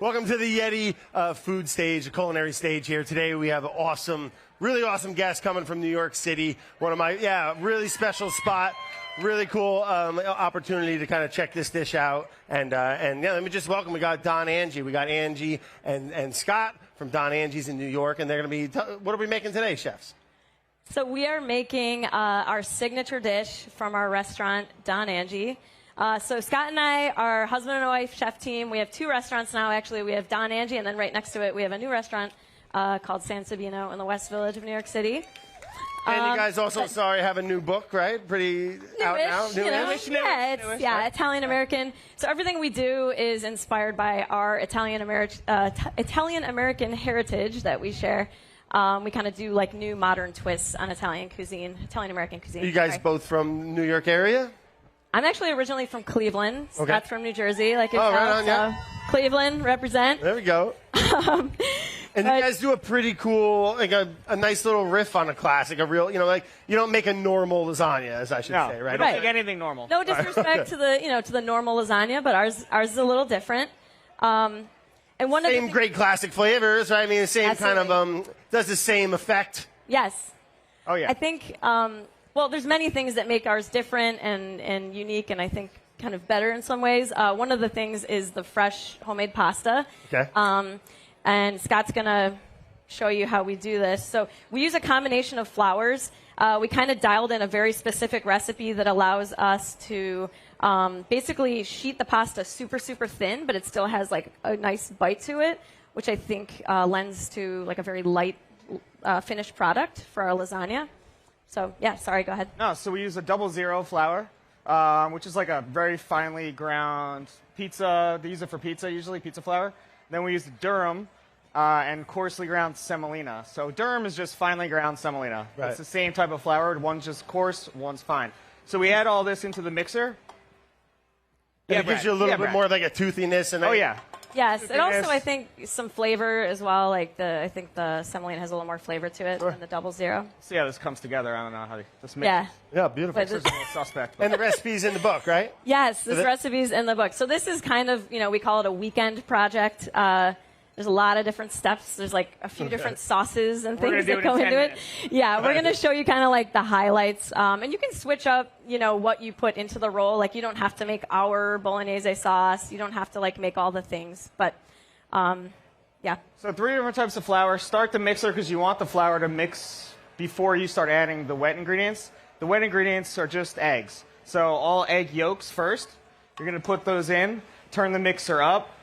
Welcome to the Yeti food stage, the culinary stage here. Today we have an really awesome guest coming from New York City. One of my, really special spot. Really cool opportunity to kind of check this dish out. And let me just welcome, we got Don Angie. We got Angie and Scott from Don Angie's in New York. And they're going to be, what are we making today, chefs? So we are making our signature dish from our restaurant, Don Angie. So Scott and I are husband and wife chef team. We have two restaurants now, actually. We have Don Angie, and then right next to it, we have a new restaurant called San Sabino in the West Village of New York City. And you guys also, have a new book, right? Pretty out now? Newish, Italian-American. So everything we do is inspired by our Italian-American heritage that we share. We kind of do like new modern twists on Italian-American cuisine. Are you guys both from New York area? I'm actually originally from Cleveland. Okay. Scott's from New Jersey, like yourself. Right on, yeah. Cleveland, represent. There we go. And you guys do a pretty cool, like a nice little riff on a classic, a real, you don't make a normal lasagna, as I should say, right? We don't make anything normal. No disrespect to the normal lasagna, but ours is a little different. And one same of the great classic flavors, right? I mean, the same Absolutely. kind of does the same effect. Yes. Oh yeah. I think. Well, there's many things that make ours different and unique, and I think kind of better in some ways. One of the things is the fresh homemade pasta. Okay. And Scott's going to show you how we do this. So we use a combination of flours. We kind of dialed in a very specific recipe that allows us to basically sheet the pasta super, super thin, but it still has like a nice bite to it, which I think lends to like a very light finished product for our lasagna. So, yeah, sorry, go ahead. No, so we use a 00 flour, which is like a very finely ground pizza. They use it for pizza, usually, pizza flour. Then we use durum and coarsely ground semolina. So durum is just finely ground semolina. Right. It's the same type of flour. One's just coarse, one's fine. So we add all this into the mixer. And it gives you a little bit more like a toothiness. And oh, yeah. Yes, it also, I think, some flavor as well. Like I think the semolina has a little more flavor to it than the 00. See how this comes together. I don't know how this makes Yeah, beautiful. It's a little suspect. And the recipe's in the book, right? Yes, this recipe's in the book. So this is kind of, we call it a weekend project. There's a lot of different steps. There's like a few different sauces and things that go into it. Yeah, we're going to show you kind of like the highlights. And you can switch up, what you put into the roll. Like you don't have to make our bolognese sauce. You don't have to like make all the things. But, yeah. So 3 different types of flour. Start the mixer because you want the flour to mix before you start adding the wet ingredients. The wet ingredients are just eggs. So all egg yolks first. You're going to put those in, turn the mixer up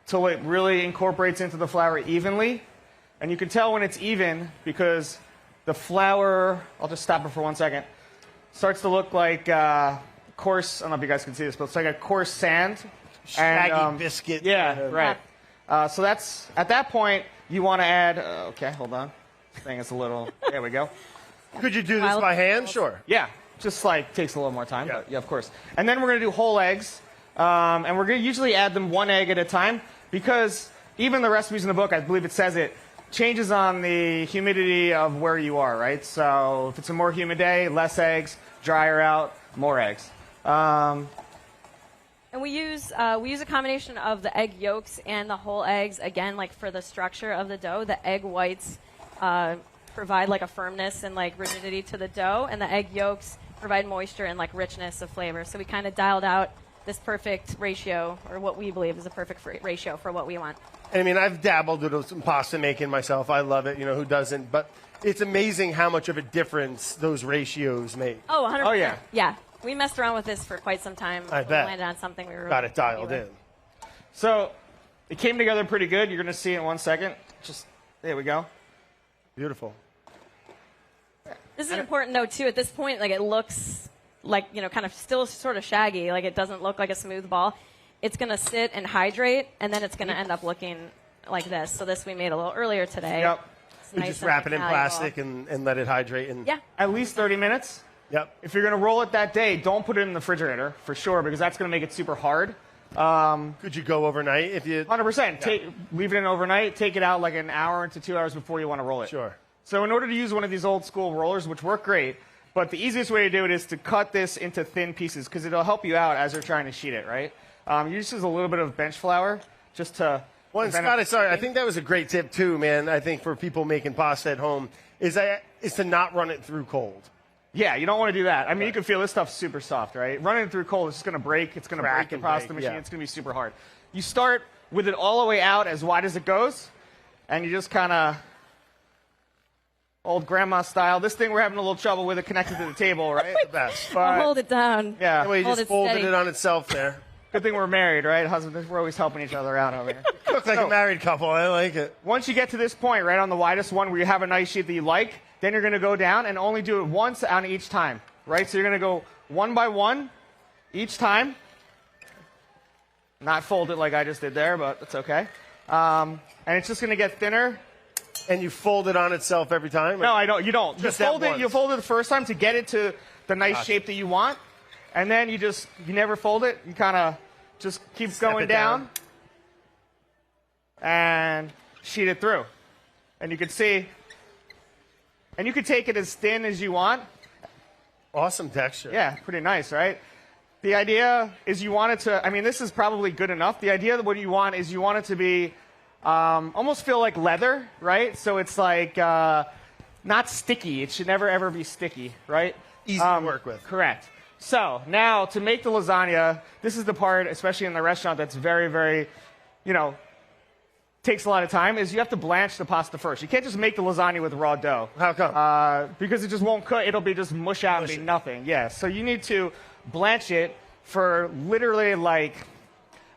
till it really incorporates into the flour evenly. And you can tell when it's even because the flour, I'll just stop it for 1 second, starts to look like coarse, I don't know if you guys can see this, but it's like a coarse sand. Shaggy biscuit. Yeah, right. So that's, at that point, you want to add, okay, hold on. This thing is a little, there we go. Could you do this by hand? Sure. Yeah, just like takes a little more time, but yeah, of course. And then we're going to do whole eggs. And we're going to usually add them 1 egg at a time because even the recipes in the book, I believe it says it, changes on the humidity of where you are, right? So if it's a more humid day, less eggs, drier out, more eggs. And we use a combination of the egg yolks and the whole eggs, again, like for the structure of the dough. The egg whites provide like a firmness and like rigidity to the dough, and the egg yolks provide moisture and like richness of flavor. So we kind of dialed out this perfect ratio, or what we believe is a perfect ratio for what we want. I mean, I've dabbled with some pasta making myself. I love it. Who doesn't? But it's amazing how much of a difference those ratios make. Oh, 100%. Oh, yeah. Yeah. We messed around with this for quite some time. I bet. We landed on something we were Got it dialed in. So it came together pretty good. You're going to see it in 1 second. There we go. Beautiful. This is an important note, too. At this point, like it looks like, kind of still sort of shaggy. Like it doesn't look like a smooth ball. It's going to sit and hydrate, and then it's going to end up looking like this. So this we made a little earlier today. Yep. We just wrap it in plastic and let it hydrate. And At least 30 minutes. Yep. If you're going to roll it that day, don't put it in the refrigerator for sure because that's going to make it super hard. Could you go overnight if you? 100%. Leave it in overnight. Take it out like an hour to 2 hours before you want to roll it. Sure. So in order to use one of these old school rollers, which work great, but the easiest way to do it is to cut this into thin pieces because it'll help you out as you're trying to sheet it, right? You just use a little bit of bench flour just to Well, and Scott, sorry, I think that was a great tip too, man. I think for people making pasta at home is to not run it through cold. Yeah, you don't want to do that. I mean, you can feel this stuff's super soft, right? Running it through cold is just going to break. It's going to break the pasta machine. Yeah. It's going to be super hard. You start with it all the way out as wide as it goes, and you just kind of, old grandma style. This thing, we're having a little trouble with it connected to the table, right? The best. I'll hold it down. Yeah. Anyway, you Hold just it folded steady. it on itself there. Good thing we're married, right? Husband, we're always helping each other out over here. Looks like a married couple. I like it. Once you get to this point, right on the widest one where you have a nice sheet that you like, then you're going to go down and only do it once on each time, right? So you're going to go one by one each time. Not fold it like I just did there, but it's okay. And it's just going to get thinner. And you fold it on itself every time? No, I don't. You don't. Just you fold that it. once. You fold it the first time to get it to the nice shape that you want, and then you never fold it. You kind of just keep going down and sheet it through, and you can see. And you can take it as thin as you want. Awesome texture. Yeah, pretty nice, right? The idea is you want it to. I mean, this is probably good enough. The idea of what you want is you want it to be. Almost feel like leather, right? So it's like not sticky. It should never, ever be sticky, right? Easy to work with. Correct. So now to make the lasagna, this is the part, especially in the restaurant, that's very, very, takes a lot of time, is you have to blanch the pasta first. You can't just make the lasagna with raw dough. How come? Because it just won't cook. It'll be just mush out and be nothing. Yeah. So you need to blanch it for literally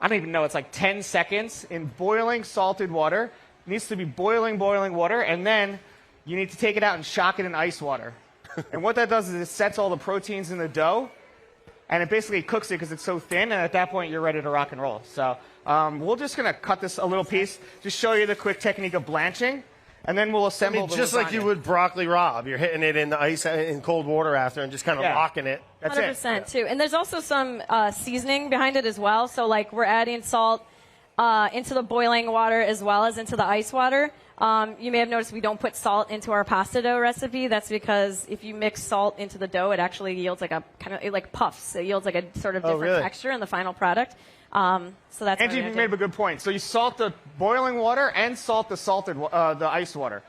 I don't even know, it's like 10 seconds in boiling salted water. It needs to be boiling water, and then you need to take it out and shock it in ice water. And what that does is it sets all the proteins in the dough, and it basically cooks it because it's so thin, and at that point you're ready to rock and roll. So we're just going to cut this a little piece, just show you the quick technique of blanching, and then we'll assemble the just lasagna. like you would broccoli rabe. You're hitting it in the ice in cold water after and just kind of locking it. That's 100% it. too. And there's also some seasoning behind it as well. So like we're adding salt into the boiling water as well as into the ice water. You may have noticed we don't put salt into our pasta dough recipe. That's because if you mix salt into the dough, it actually yields like a kind of like puffs. It yields like a sort of different texture in the final product. So that's Angie, you made a good point. So you salt the boiling water and salt the the ice water,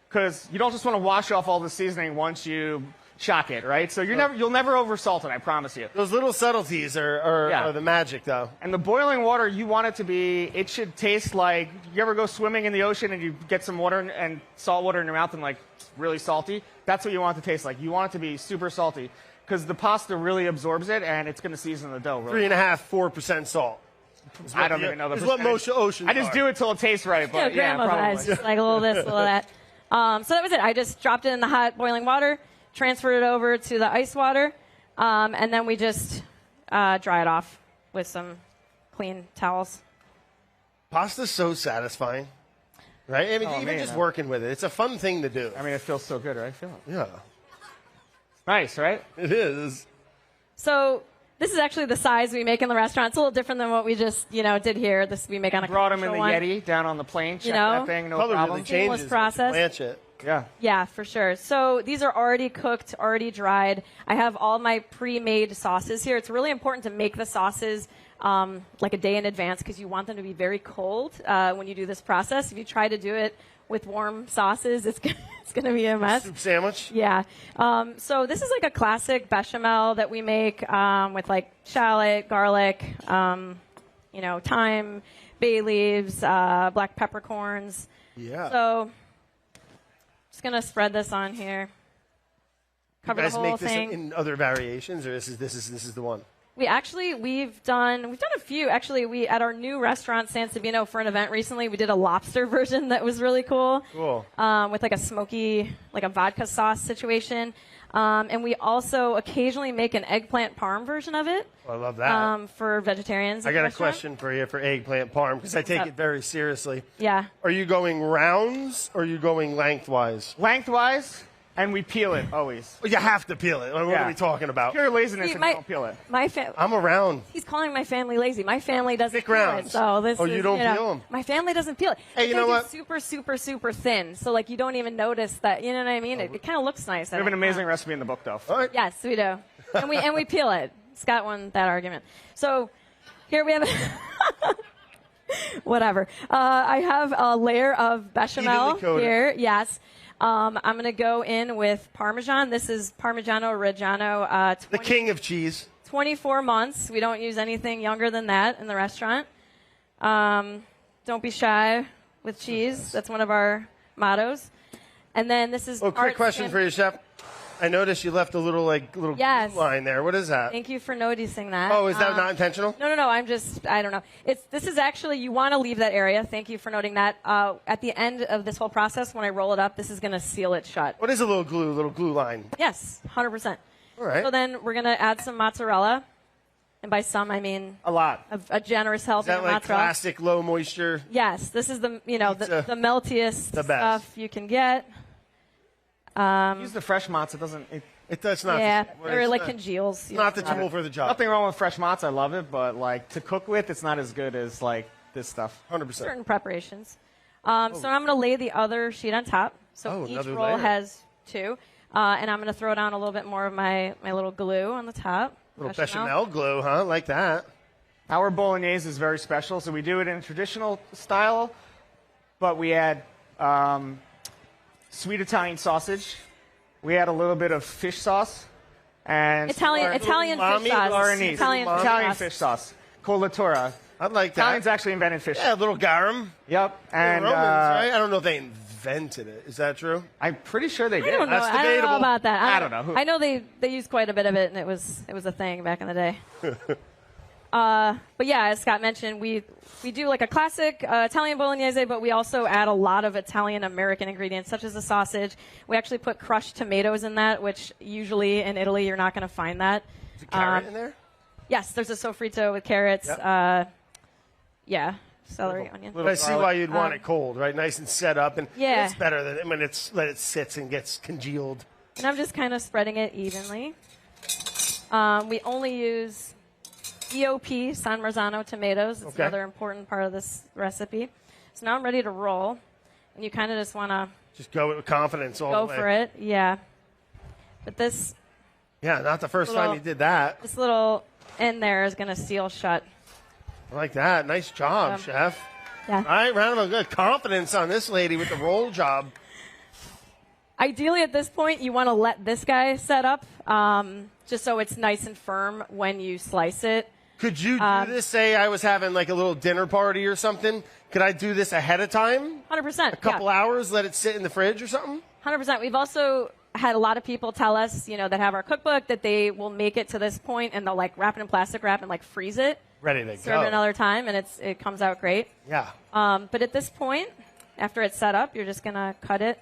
because you don't just want to wash off all the seasoning once you shock it, right? So you'll never oversalt it, I promise you. Those little subtleties are the magic, though. And the boiling water, you want it to be. It should taste like, you ever go swimming in the ocean and you get some water and salt water in your mouth and like it's really salty? That's what you want it to taste like. You want it to be super salty, because the pasta really absorbs it and it's going to season the dough. Really. 3.5–4% salt. I don't even know the Is what most oceans I just do it till it tastes right, but yeah, grandma's probably. eyes, just like a little this, a little that. So that was it. I just dropped it in the hot boiling water, transferred it over to the ice water, and then we just dry it off with some clean towels. Pasta's so satisfying, right? I mean, even just working with it, it's a fun thing to do. I mean, it feels so good, right? I feel it. Yeah, Nice, right? it is. So this is actually the size we make in the restaurant. It's a little different than what we just did here. This we make on a Brought them in the commercial one. Yeti down on the plane. Check know? that thing, no Color problem. really changes. Seamless process. Blanch it. Yeah. Yeah, for sure. So these are already cooked, already dried. I have all my pre-made sauces here. It's really important to make the sauces like a day in advance, because you want them to be very cold when you do this process. If you try to do it with warm sauces, it's going to be a mess. Soup sandwich. Yeah. So this is like a classic bechamel that we make with like shallot, garlic, thyme, bay leaves, black peppercorns. Yeah. So just going to spread this on here. Cover you guys the whole make this thing. in other variations, or this is the one? We've done a few. Actually, we at our new restaurant San Sabino for an event recently, we did a lobster version that was really cool. Cool. With like a smoky, like a vodka sauce situation. And we also occasionally make an eggplant parm version of it. I love that. For vegetarians. I got a question for you for eggplant parm, because I take it very seriously. Yeah. Are you going rounds or are you going lengthwise? Lengthwise, and we peel it always. Well, you have to peel it. What are we talking about? Pure laziness See, if you don't peel it. I'm around. He's calling my family lazy. My family doesn't Thick peel rounds. it. So this Oh, you is, don't peel 'em? My family doesn't peel it. Hey, you know what? Super, super, super thin. So like you don't even notice that. You know what I mean? It kind of looks nice. We have an amazing recipe in the book, though. All right. Yes, we do. And we peel it. Scott won that argument. So here we have Whatever. I have a layer of bechamel Evenly coated. here. Yes. I'm going to go in with Parmesan. This is Parmigiano Reggiano. The king of cheese. 24 months. We don't use anything younger than that in the restaurant. Don't be shy with cheese. That's one of our mottos. And then this is. Oh, quick question for you, Chef. I noticed you left a little Yes. glue line there. What is that? Thank you for noticing that. Oh, is that not intentional? No. I don't know. This is actually, you want to leave that area. Thank you for noting that. At the end of this whole process, when I roll it up, this is going to seal it shut. What is a little glue line? Yes, 100%. All right. So then we're going to add some mozzarella. And by some, I mean A lot. a generous helping Is that of like mozzarella. classic low moisture? Yes, this is the meltiest The best. stuff you can get. Use the fresh mozz. It doesn't. It does not. Yeah, well, or it's like not- congeals. you Not know. the tool for the job. Nothing wrong with fresh mozz. I love it, but like to cook with, it's not as good as like this stuff. 100%. Certain preparations. So I'm going to lay the other sheet on top. So each another roll layer. has two. And I'm going to throw down a little bit more of my little glue on the top. Little bechamel glue, huh? Like that. Our bolognese is very special, so we do it in a traditional style, but we add sweet Italian sausage. We add a little bit of fish sauce and Italian fish sauce. Bolognese. Italian fish sauce. Colatura. I like that. Italians actually invented fish. Yeah, a little garum. Yep. The And Romans, right? I don't know if they invented it. Is that true? I'm pretty sure they I did. don't know. That's I don't know debatable. about that. I don't know. I know they used quite a bit of it, and it was a thing back in the day. But yeah, as Scott mentioned, we do like a classic Italian bolognese, but we also add a lot of Italian-American ingredients, such as the sausage. We actually put crushed tomatoes in that, which usually in Italy you're not going to find that. Is a carrot in there? Yes, there's a sofrito with carrots. Yep. Yeah, celery, onion. But I see why you'd want it cold, right? Nice and set up. And Yeah. it's better than when let it sits and gets congealed. And I'm just kind of spreading it evenly. We only use DOP, San Marzano tomatoes. It's Okay. another important part of this recipe. So now I'm ready to roll. And you kind of just want to Just go with confidence all go the way. for it. Yeah. But this Yeah, not the first Little- time you did that. little end there is going to seal shut. I like that. Nice job, Chef. Yeah. All right, round of good confidence on this lady with the roll job. Ideally, at this point, you want to let this guy set up just so it's nice and firm when you slice it. Could you do this? Say I was having like a little dinner party or something. Could I do this ahead of time? 100%. A couple hours, let it sit in the fridge or something? 100%. We've also had a lot of people tell us, that have our cookbook, that they will make it to this point and they'll like wrap it in plastic wrap and like freeze it, Ready to serve go. it another time, and it comes out great. Yeah. But at this point, after it's set up, you're just gonna cut it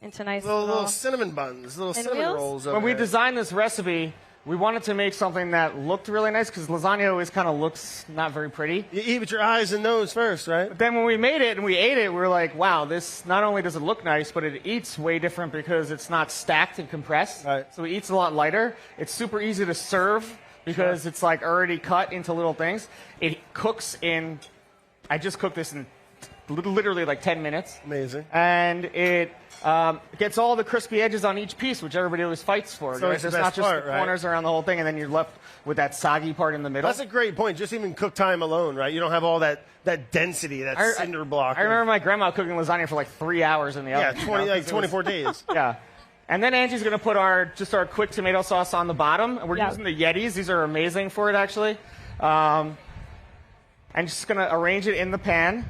into nice Little cinnamon buns, little cinnamon pinwheels? rolls. over When we there. designed this recipe, we wanted to make something that looked really nice because lasagna always kind of looks not very pretty. You eat with your eyes and nose first, right? But then when we made it and we ate it, we were like, wow, this not only does it look nice, but it eats way different because it's not stacked and compressed. Right. So it eats a lot lighter. It's super easy to serve because it's like already cut into little things. It cooks in, I just cooked this in literally like 10 minutes. Amazing. And it gets all the crispy edges on each piece, which everybody always fights for. So it's the There's best not just part, the right? corners around the whole thing, and then you're left with that soggy part in the middle. That's a great point. Just even cook time alone, right? You don't have all that density, that cinder block. I remember my grandma cooking lasagna for like 3 hours in the Yeah, oven. 24 days. Yeah. And then Angie's going to put our quick tomato sauce on the bottom. And we're Yeah. using the Yetis. These are amazing for it, actually. I'm just going to arrange it in the pan.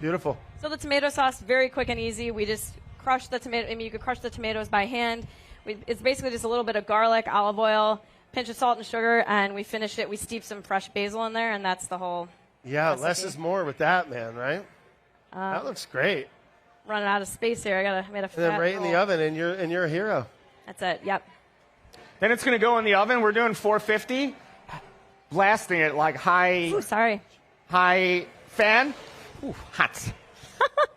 Beautiful. So the tomato sauce, very quick and easy. We just crush the tomato. I mean, you could crush the tomatoes by hand. It's basically just a little bit of garlic, olive oil, pinch of salt and sugar, and we finish it. We steep some fresh basil in there, and that's the whole Yeah, recipe. less is more with that, man, right? That looks great. Running out of space here. I made a And then fat right in the roll. oven, and you're a hero. That's it. Yep. Then it's going to go in the oven. We're doing 450, blasting it like Ooh, sorry. high fan. Ooh, hot.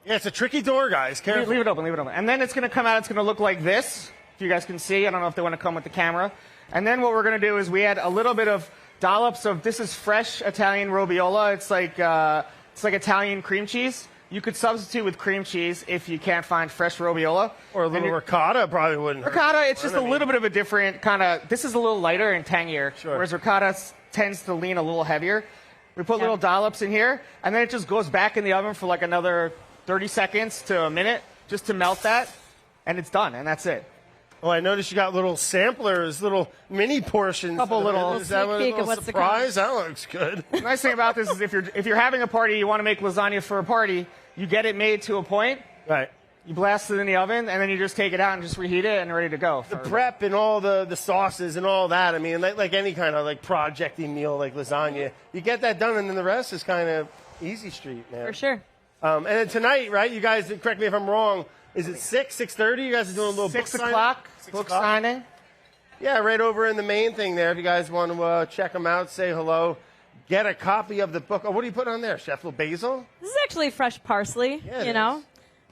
Yeah, it's a tricky door, guys. Careful. Leave it open, leave it open. And then it's going to come out, it's going to look like this, if you guys can see. I don't know if they want to come with the camera. And then what we're going to do is we add a little bit of dollops of, this is fresh Italian robiola. It's like Italian cream cheese. You could substitute with cream cheese if you can't find fresh robiola. Or a little ricotta probably wouldn't hurt. Ricotta, it's just a little bit of a different kind of, this is a little lighter and tangier, Sure. whereas ricotta tends to lean a little heavier. We put little dollops in here, and then it just goes back in the oven for like another 30 seconds to a minute just to melt that, and it's done, and that's it. Oh, I noticed you got little samplers, little mini portions. Couple little Is that sneak peek a of little what's to come. surprise? That looks good. The nice thing about this is if you're having a party, you want to make lasagna for a party, you get it made to a point, Right. you blast it in the oven, and then you just take it out and just reheat it and ready to go. The prep and all the sauces and all that. I mean, like any kind of like projecty meal like lasagna, you get that done, and then the rest is kind of easy street, man. For sure. And then tonight, right? You guys, correct me if I'm wrong. Is it 6:30? You guys are doing a little 6 book signing? o'clock, 6 book o'clock? signing. Yeah, right over in the main thing there. If you guys want to check them out, say hello, get a copy of the book. Oh, what are you putting on there, Chef? A little basil? This is actually fresh parsley, Yeah, it you know, is.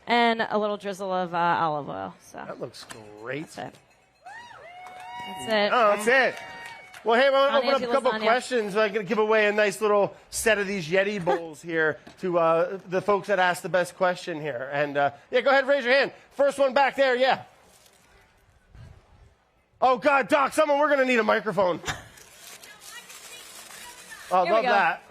and a little drizzle of olive oil. So That looks great. that's it. That's it. That's it. Well, hey, I want to Don open up a Angie couple Lasagna. questions. I'm going to give away a nice little set of these Yeti bowls here to the folks that asked the best question here. And, yeah, go ahead, raise your hand. First one back there, yeah. Oh, God, Doc, we're going to need a microphone. Oh, Here we love go. that.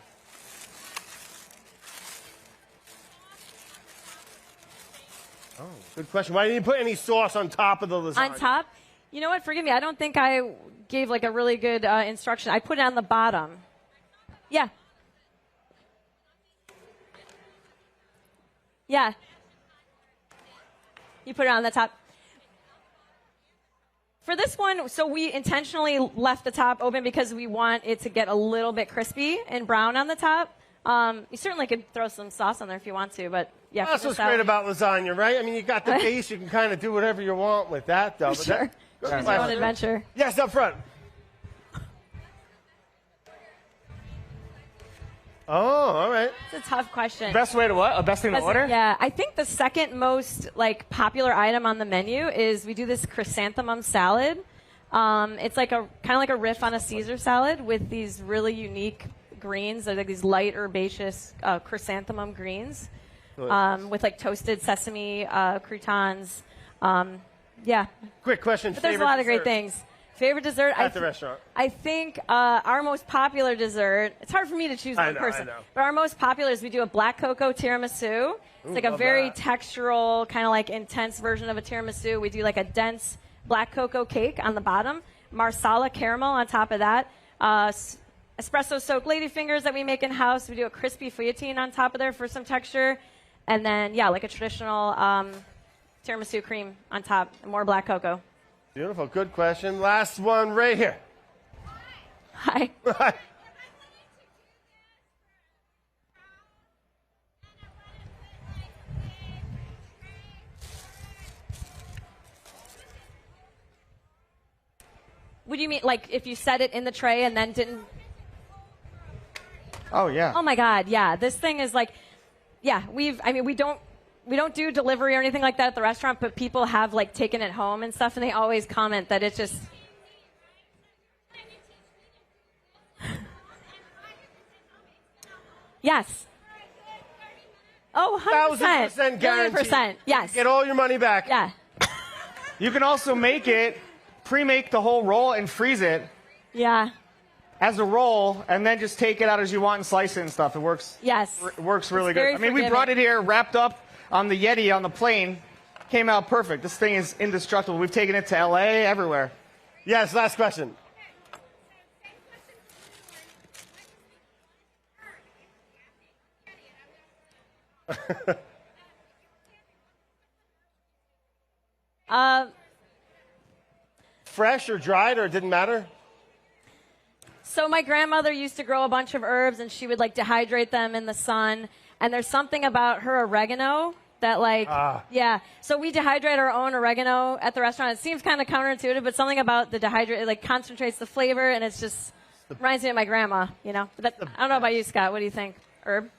Oh, good question. Why didn't you put any sauce on top of the lasagna? On top, you know what? Forgive me. I don't think I gave like a really good instruction. I put it on the bottom. Yeah. Yeah. You put it on the top. For this one, so we intentionally left the top open because we want it to get a little bit crispy and brown on the top. You certainly could throw some sauce on there if you want to, but yeah. That's what's great about lasagna, right? I mean, you got the base. You can kind of do whatever you want with that, though. But Sure. Good Choose your own question. adventure. Yes, up front. Oh, all right. It's a tough question. Best way to what? A best thing to order? Yeah, I think the second most like popular item on the menu is we do this chrysanthemum salad. It's like a kind of like a riff on a Caesar salad with these really unique greens. They're like these light herbaceous chrysanthemum greens with like toasted sesame croutons. Yeah, Quick question. but there's a lot of great things. Favorite dessert At the restaurant. I think our most popular dessert. It's hard for me to choose one person, I know. but our most popular is we do a black cocoa tiramisu. It's like a love very that. textural, kind of like intense version of a tiramisu. We do like a dense black cocoa cake on the bottom, marsala caramel on top of that, espresso soaked ladyfingers that we make in house. We do a crispy feuilletine on top of there for some texture, and then yeah, like a traditional tiramisu cream on top, and more black cocoa. Beautiful. Good question. Last one right here. Hi. What do you mean, like if you set it in the tray and then didn't? Oh, yeah. Oh my God, yeah. This thing is like, yeah. we don't do delivery or anything like that at the restaurant, but people have like taken it home and stuff, and they always comment that it's just. Yes. Oh, 100%. 1,000% guaranteed. 1,000,000%. Yes. Get all your money back. Yeah. You can also pre-make the whole roll and freeze it Yeah. as a roll, and then just take it out as you want and slice it and stuff. It works. Yes. It works really It's good. very I mean, we brought it here wrapped up on the Yeti on the plane. Came out perfect. This thing is indestructible. We've taken it to LA, everywhere. Yes, last question. Fresh or dried, or it didn't matter? So my grandmother used to grow a bunch of herbs, and she would like dehydrate them in the sun. And there's something about her oregano that yeah. So we dehydrate our own oregano at the restaurant. It seems kind of counterintuitive, but something about the dehydrate, it like concentrates the flavor, and it's just reminds me of my grandma, you know. But I don't know about you, Scott. What do you think? Herb?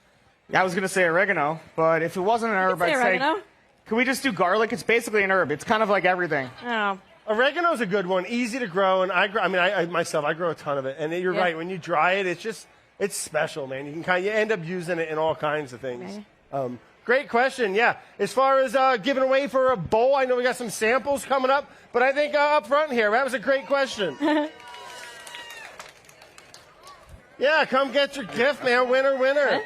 Yeah, I was going to say oregano, but if it wasn't an herb, I'd oregano. say, can we just do garlic? It's basically an herb. It's kind of like everything. Oh. Oregano's a good one, easy to grow, and I grow a ton of it. And you're Yeah. right, when you dry it, it's special, man. You end up using it in all kinds of things. Okay. Great question, yeah. As far as giving away for a bowl, I know we got some samples coming up, but I think up front here, that was a great question. Yeah, come get your gift, man. Winner, winner.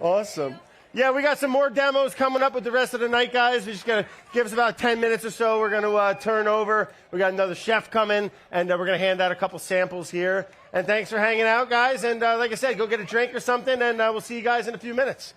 Awesome. Yeah, we got some more demos coming up with the rest of the night, guys. We're just going to give us about 10 minutes or so. We're going to turn over. We got another chef coming, and we're going to hand out a couple samples here. And thanks for hanging out, guys. And like I said, go get a drink or something, and we'll see you guys in a few minutes.